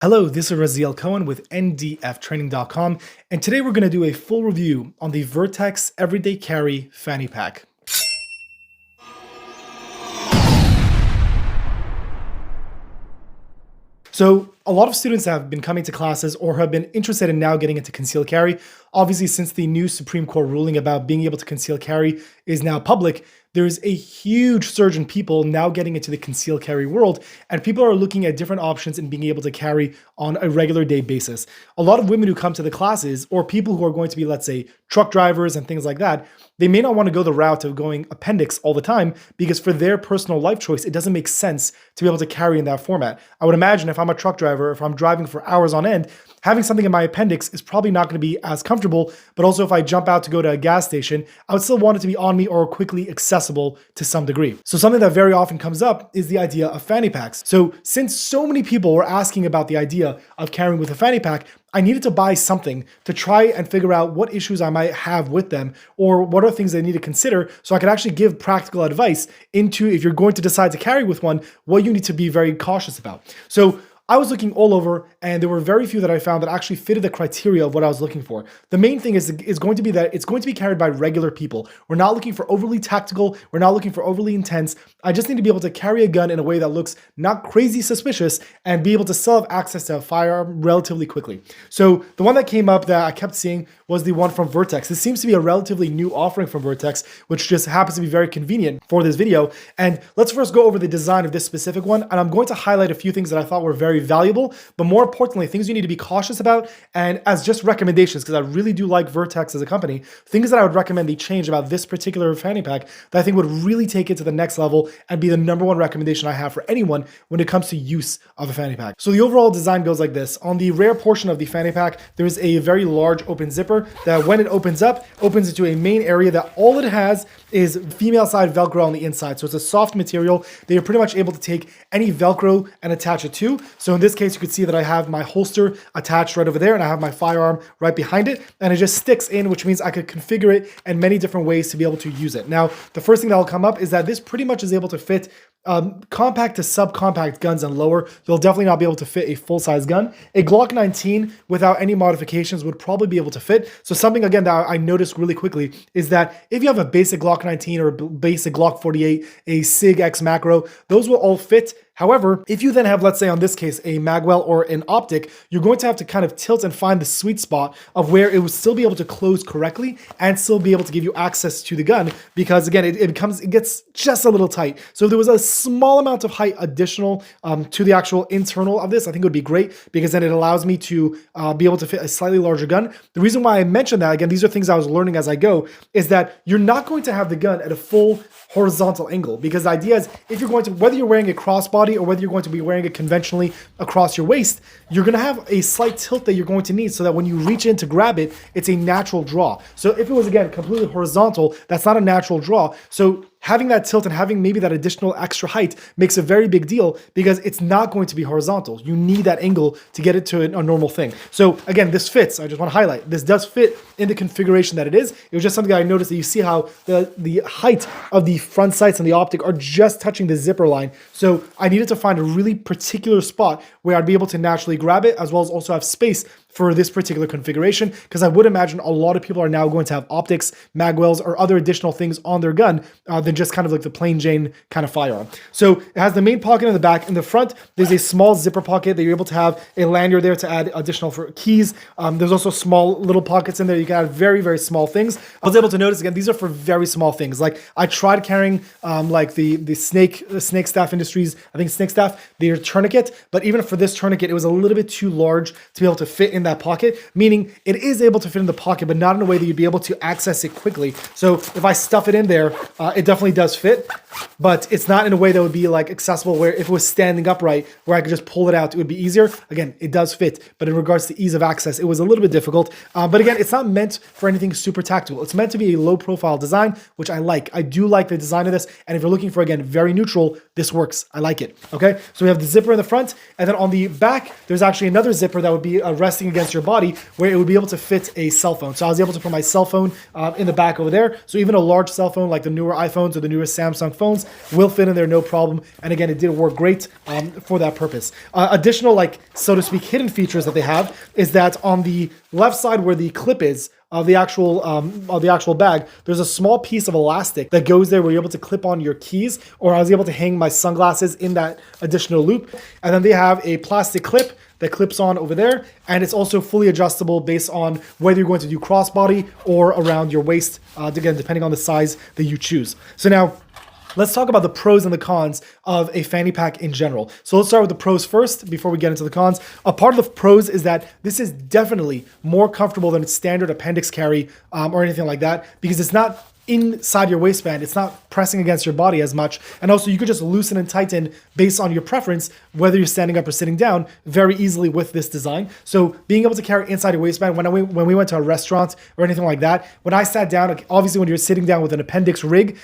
Hello, this is Raziel Cohen with ndftraining.com, and today we're going to do a full review on the Vertx Everyday Carry Fanny Pack. So a lot of students have been coming to classes or have been interested in now getting into concealed carry. Obviously, since the new Supreme Court ruling about being able to conceal carry is now public, there's a huge surge in people now getting into the concealed carry world, and people are looking at different options and being able to carry on a regular day basis. A lot of women who come to the classes, or people who are going to be, let's say, truck drivers and things like that, they may not want to go the route of going appendix all the time because for their personal life choice, it doesn't make sense to be able to carry in that format. I would imagine if I'm a truck driver, if I'm driving for hours on end, having something in my appendix is probably not going to be as comfortable, but also if I jump out to go to a gas station, I would still want it to be on me or quickly accessible to some degree. So something that very often comes up is the idea of fanny packs. So since so many people were asking about the idea of carrying with a fanny pack, I needed to buy something to try and figure out what issues I might have with them or what are things I need to consider so I could actually give practical advice into if you're going to decide to carry with one, what you need to be very cautious about. So I was looking all over and there were very few that I found that actually fitted the criteria of what I was looking for. The main thing is going to be that it's going to be carried by regular people. We're not looking for overly tactical. We're not looking for overly intense. I just need to be able to carry a gun in a way that looks not crazy suspicious and be able to still have access to a firearm relatively quickly. So the one that came up that I kept seeing was the one from Vertx. This seems to be a relatively new offering from Vertx, which just happens to be very convenient for this video. And let's first go over the design of this specific one. And I'm going to highlight a few things that I thought were very valuable, but more importantly, things you need to be cautious about. And as just recommendations, because I really do like Vertx as a company, things that I would recommend they change about this particular fanny pack that I think would really take it to the next level and be the #1 recommendation I have for anyone when it comes to use of a fanny pack. So the overall design goes like this. On the rear portion of the fanny pack, there is a very large open zipper that when it opens up, opens into a main area that all it has is female side Velcro on the inside. So it's a soft material that you're pretty much able to take any Velcro and attach it to. So in this case, you could see that I have my holster attached right over there and I have my firearm right behind it. And it just sticks in, which means I could configure it in many different ways to be able to use it. Now, the first thing that will come up is that this pretty much is able to fit compact to subcompact guns and lower. You'll definitely not be able to fit a full-size gun. A Glock 19 without any modifications would probably be able to fit. So something again that I noticed really quickly is that if you have a basic Glock 19 or a basic Glock 48, a SIG X macro, those will all fit. However, if you then have, let's say on this case, a magwell or an optic, you're going to have to kind of tilt and find the sweet spot of where it will still be able to close correctly and still be able to give you access to the gun because again, it gets just a little tight. So if there was a small amount of height additional to the actual internal of this, I think it would be great because then it allows me to be able to fit a slightly larger gun. The reason why I mentioned that, again, these are things I was learning as I go, is that you're not going to have the gun at a full horizontal angle because the idea is if you're going to, whether you're wearing a crossbody or whether you're going to be wearing it conventionally across your waist, you're going to have a slight tilt that you're going to need so that when you reach in to grab it, it's a natural draw. So if it was, again, completely horizontal, that's not a natural draw. So having that tilt and having maybe that additional extra height makes a very big deal because it's not going to be horizontal. You need that angle to get it to a normal thing. So again, this fits. I just want to highlight, this does fit in the configuration that it is. It was just something that I noticed that you see how the height of the front sights and the optic are just touching the zipper line. So I needed to find a really particular spot where I'd be able to naturally grab it as well as also have space for this particular configuration, because I would imagine a lot of people are now going to have optics, magwells, or other additional things on their gun than just kind of like the plain Jane kind of firearm. So it has the main pocket in the back. In the front, there's a small zipper pocket that you're able to have a lanyard there to add additional for keys. There's also small little pockets in there. You can add very, very small things. I was able to notice, again, these are for very small things. Like I tried carrying like the Snake Staff Industries, I think Snake Staff, their tourniquet, but even for this tourniquet, it was a little bit too large to be able to fit in that pocket, meaning it is able to fit in the pocket, but not in a way that you'd be able to access it quickly. So if I stuff it in there, it definitely does fit, but it's not in a way that would be like accessible where if it was standing upright, where I could just pull it out, it would be easier. Again, it does fit, but in regards to ease of access, it was a little bit difficult. But again, it's not meant for anything super tactical. It's meant to be a low profile design, which I like. I do like the design of this. And if you're looking for, again, very neutral, this works. I like it. Okay, so we have the zipper in the front, and then on the back, there's actually another zipper that would be resting against your body where it would be able to fit a cell phone. So I was able to put my cell phone in the back over there. So even a large cell phone like the newer iPhones or the newer Samsung phones will fit in there, no problem. And again, it did work great for that purpose. Additional, like, so to speak, hidden features that they have is that on the left side where the clip is of the actual bag, there's a small piece of elastic that goes there where you're able to clip on your keys, or I was able to hang my sunglasses in that additional loop. And then they have a plastic clip that clips on over there, and it's also fully adjustable based on whether you're going to do crossbody or around your waist, again, depending on the size that you choose. So now, let's talk about the pros and the cons of a fanny pack in general. So let's start with the pros first before we get into the cons. A part of the pros is that this is definitely more comfortable than standard appendix carry or anything like that, because it's not inside your waistband. It's not pressing against your body as much. And also you could just loosen and tighten based on your preference, whether you're standing up or sitting down, very easily with this design. So being able to carry inside your waistband, when we went to a restaurant or anything like that, when I sat down, obviously when you're sitting down with an appendix rig,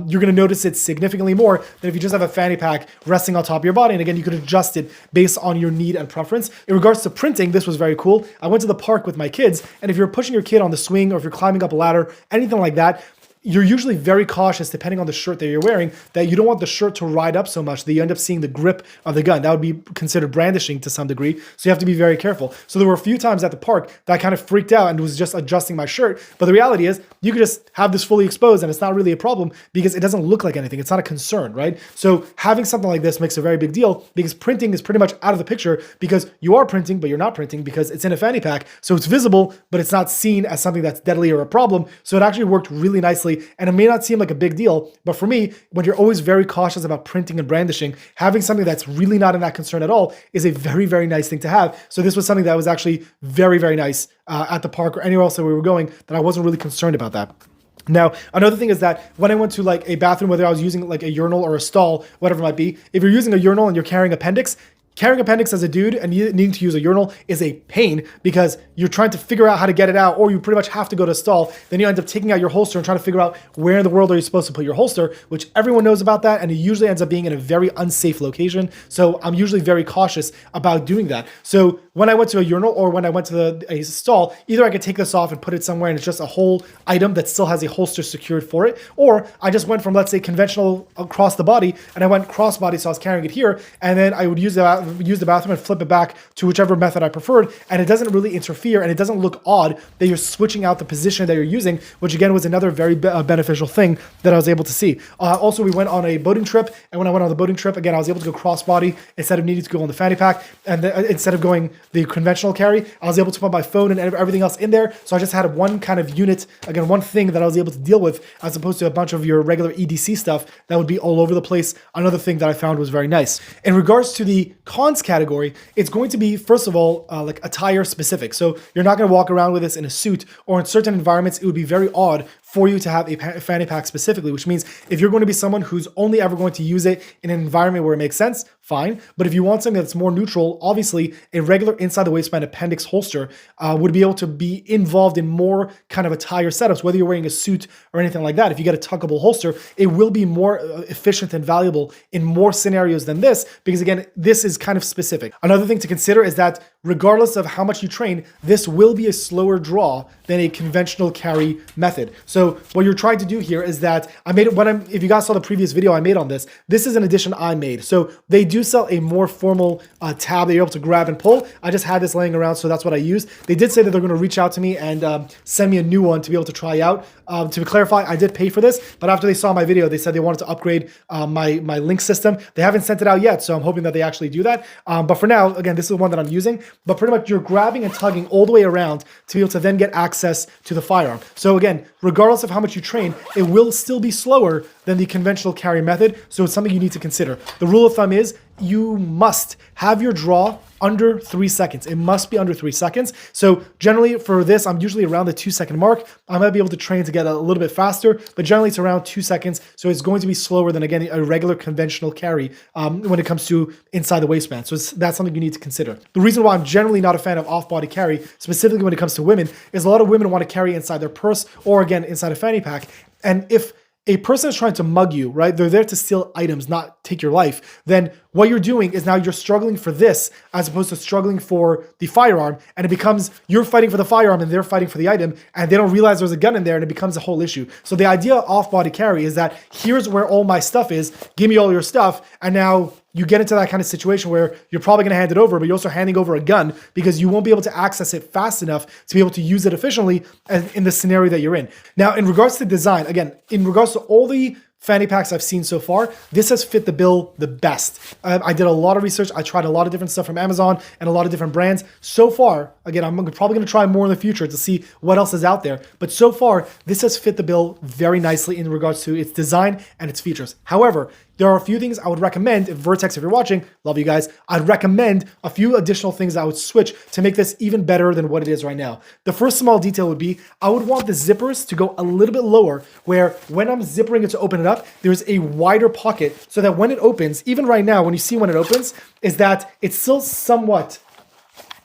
you're gonna notice it significantly more than if you just have a fanny pack resting on top of your body. And again, you could adjust it based on your need and preference. In regards to printing, this was very cool. I went to the park with my kids, and if you're pushing your kid on the swing or if you're climbing up a ladder, anything like that, you're usually very cautious, depending on the shirt that you're wearing, that you don't want the shirt to ride up so much that you end up seeing the grip of the gun. That would be considered brandishing to some degree. So you have to be very careful. So there were a few times at the park that I kind of freaked out and was just adjusting my shirt. But the reality is you could just have this fully exposed and it's not really a problem because it doesn't look like anything. It's not a concern, right? So having something like this makes a very big deal because printing is pretty much out of the picture because you are printing, but you're not printing because it's in a fanny pack. So it's visible, but it's not seen as something that's deadly or a problem. So it actually worked really nicely. And it may not seem like a big deal, but for me, when you're always very cautious about printing and brandishing, having something that's really not in that concern at all is a very, very nice thing to have. So this was something that was actually very, very nice at the park or anywhere else that we were going, that I wasn't really concerned about that. Now, another thing is that when I went to like a bathroom, whether I was using like a urinal or a stall, whatever it might be, if you're using a urinal and you're carrying appendix as a dude and needing to use a urinal is a pain because you're trying to figure out how to get it out, or you pretty much have to go to a stall. Then you end up taking out your holster and trying to figure out where in the world are you supposed to put your holster, which everyone knows about that, and it usually ends up being in a very unsafe location. So I'm usually very cautious about doing that. So when I went to a urinal or when I went to a stall, either I could take this off and put it somewhere and it's just a whole item that still has a holster secured for it, or I just went from, let's say, conventional across the body and I went cross body, so I was carrying it here, and then I would use the bathroom and flip it back to whichever method I preferred, and it doesn't really interfere and it doesn't look odd that you're switching out the position that you're using, which again was another very beneficial thing that I was able to see. Also, we went on a boating trip, and when I went on the boating trip, again, I was able to go crossbody instead of needing to go on the fanny pack, and instead of going the conventional carry, I was able to put my phone and everything else in there, so I just had one kind of unit, again, one thing that I was able to deal with, as opposed to a bunch of your regular EDC stuff that would be all over the place. Another thing that I found was very nice. In regards to the cons category, it's going to be, first of all, like attire specific. So you're not going to walk around with this in a suit, or in certain environments, it would be very odd for you to have a fanny pack specifically, which means if you're going to be someone who's only ever going to use it in an environment where it makes sense, fine. But if you want something that's more neutral, obviously a regular inside the waistband appendix holster would be able to be involved in more kind of attire setups, whether you're wearing a suit or anything like that. If you get a tuckable holster, it will be more efficient and valuable in more scenarios than this, because again, this is kind of specific. Another thing to consider is that regardless of how much you train, this will be a slower draw than a conventional carry method. So what you're trying to do here is that I made it if you guys saw the previous video I made on this, this is an addition I made. So they do sell a more formal tab that you're able to grab and pull. I just had this laying around, so that's what I used. They did say that they're going to reach out to me and send me a new one to be able to try out. To clarify, I did pay for this, but after they saw my video, they said they wanted to upgrade my link system. They haven't sent it out yet, so I'm hoping that they actually do that. But for now, again, this is the one that I'm using. But pretty much you're grabbing and tugging all the way around to be able to then get access to the firearm. So again, regardless of how much you train, it will still be slower than the conventional carry method. So it's something you need to consider. The rule of thumb is you must have your draw under 3 seconds. It must be under 3 seconds. So generally for this, I'm usually around the 2-second mark. I might be able to train to get a little bit faster, but generally it's around 2 seconds. So it's going to be slower than, again, a regular conventional carry when it comes to inside the waistband. So that's something you need to consider. The reason why I'm generally not a fan of off-body carry, specifically when it comes to women, is a lot of women want to carry inside their purse or, again, inside a fanny pack. And if a person is trying to mug you, right? They're there to steal items, not take your life. Then what you're doing is now you're struggling for this as opposed to struggling for the firearm. And it becomes you're fighting for the firearm and they're fighting for the item. And they don't realize there's a gun in there and it becomes a whole issue. So the idea of off-body carry is that here's where all my stuff is. Give me all your stuff. And now you get into that kind of situation where you're probably going to hand it over, but you're also handing over a gun because you won't be able to access it fast enough to be able to use it efficiently in the scenario that you're in. Now, in regards to design, again, in regards to all the fanny packs I've seen so far, this has fit the bill the best. I did a lot of research. I tried a lot of different stuff from Amazon and a lot of different brands. So far, again, I'm probably going to try more in the future to see what else is out there. But so far, this has fit the bill very nicely in regards to its design and its features. However, there are a few things I would recommend. If Vertx, if you're watching, love you guys, I'd recommend a few additional things I would switch to make this even better than what it is right now. The first small detail would be, I would want the zippers to go a little bit lower, where when I'm zippering it to open it up, there's a wider pocket so that when it opens, even right now, when you see when it opens, is that it's still somewhat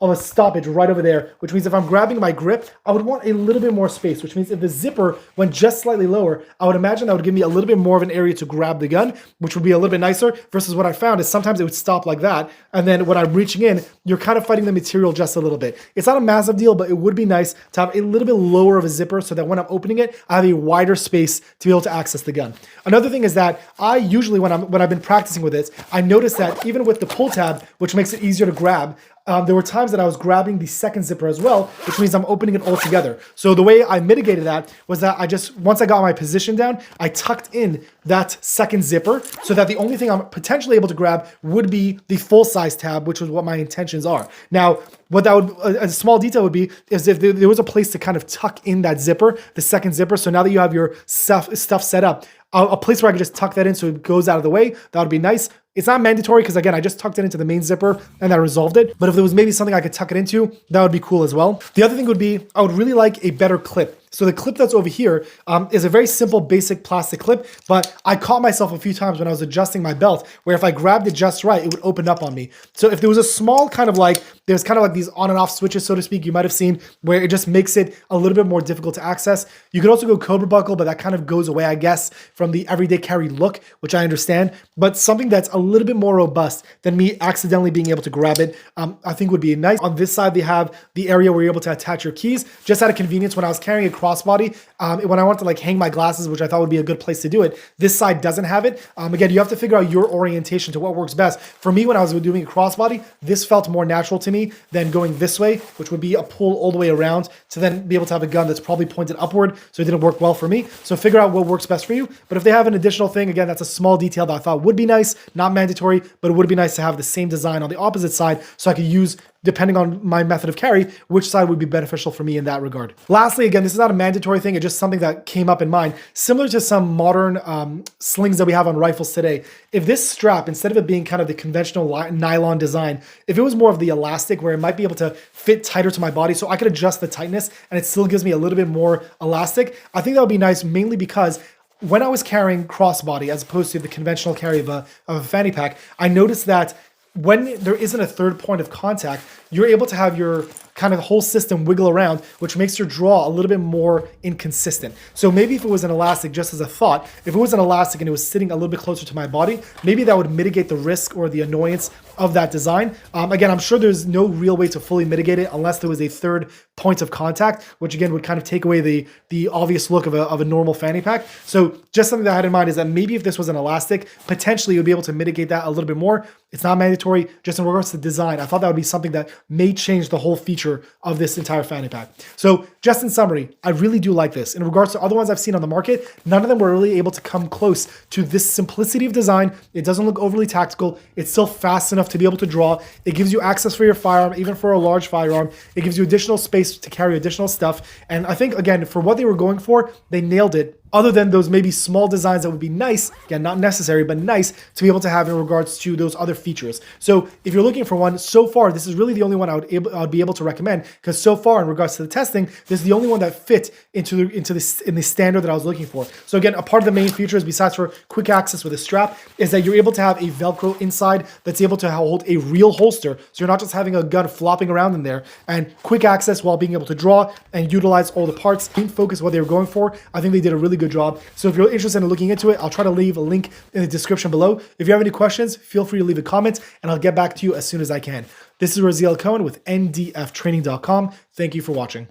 of a stoppage right over there, which means if I'm grabbing my grip, I would want a little bit more space, which means if the zipper went just slightly lower, I would imagine that would give me a little bit more of an area to grab the gun, which would be a little bit nicer, versus what I found is sometimes it would stop like that, and then when I'm reaching in, you're kind of fighting the material just a little bit. It's not a massive deal, but it would be nice to have a little bit lower of a zipper so that when I'm opening it, I have a wider space to be able to access the gun. Another thing is that I usually, when I've been practicing with this, I noticed that even with the pull tab, which makes it easier to grab, there were times that I was grabbing the second zipper as well, which means I'm opening it all together. So the way I mitigated that was that once I got my position down, I tucked in that second zipper so that the only thing I'm potentially able to grab would be the full size tab, which was what my intentions are. Now, what that would, a small detail would be, is if there was a place to kind of tuck in that zipper, the second zipper. So now that you have your stuff set up, a place where I could just tuck that in so it goes out of the way, that would be nice. It's not mandatory because, again, I just tucked it into the main zipper and that resolved it. But if there was maybe something I could tuck it into, that would be cool as well. The other thing would be, I would really like a better clip. So the clip that's over here is a very simple, basic plastic clip, but I caught myself a few times when I was adjusting my belt where if I grabbed it just right, it would open up on me. So if there was a small kind of like, there's kind of like these on and off switches, so to speak, you might have seen where it just makes it a little bit more difficult to access. You could also go Cobra buckle, but that kind of goes away, I guess, from the everyday carry look, which I understand, but something that's a little bit more robust than me accidentally being able to grab it, I think would be nice. On this side, they have the area where you're able to attach your keys. Just out of convenience, when I was carrying a crossbody, when I wanted to like hang my glasses, which I thought would be a good place to do it, this side doesn't have it. Again, you have to figure out your orientation to what works best. For me, when I was doing a crossbody, this felt more natural to me than going this way, which would be a pull all the way around to then be able to have a gun that's probably pointed upward, so it didn't work well for me. So figure out what works best for you. But if they have an additional thing, again, that's a small detail that I thought would be nice, not mandatory, but it would be nice to have the same design on the opposite side so I could use, depending on my method of carry, which side would be beneficial for me in that regard. Lastly, again, this is not a mandatory thing, it's just something that came up in mind. Similar to some modern slings that we have on rifles today, if this strap, instead of it being kind of the conventional nylon design, if it was more of the elastic where it might be able to fit tighter to my body so I could adjust the tightness and it still gives me a little bit more elastic, I think that would be nice, mainly because when I was carrying crossbody as opposed to the conventional carry of a fanny pack, I noticed that when there isn't a third point of contact, you're able to have your kind of whole system wiggle around, which makes your draw a little bit more inconsistent. So maybe if it was an elastic, just as a thought, if it was an elastic and it was sitting a little bit closer to my body, maybe that would mitigate the risk or the annoyance of that design. Again, I'm sure there's no real way to fully mitigate it unless there was a third point of contact, which again would kind of take away the obvious look of a normal fanny pack. So just something that I had in mind is that maybe if this was an elastic, potentially you'll be able to mitigate that a little bit more. It's not mandatory, just in regards to design. I thought that would be something that may change the whole feature of this entire fanny pack. So just in summary, I really do like this. In regards to other ones I've seen on the market, none of them were really able to come close to this simplicity of design. It doesn't look overly tactical. It's still fast enough to be able to draw. It gives you access for your firearm, even for a large firearm. It gives you additional space to carry additional stuff. And I think, again, for what they were going for, they nailed it. Other than those maybe small designs that would be nice, again, not necessary, but nice to be able to have in regards to those other features. So if you're looking for one, so far, this is really the only one I would be able to recommend, because so far in regards to the testing, this is the only one that fit in the standard that I was looking for. So again, a part of the main features, besides for quick access with a strap, is that you're able to have a Velcro inside that's able to hold a real holster. So you're not just having a gun flopping around in there, and quick access while being able to draw and utilize all the parts. Main focus what they were going for. I think they did a really good good job. So if you're interested in looking into it, I'll try to leave a link in the description below. If you have any questions, feel free to leave a comment and I'll get back to you as soon as I can. This is Raziel Cohen with ndftraining.com. Thank you for watching.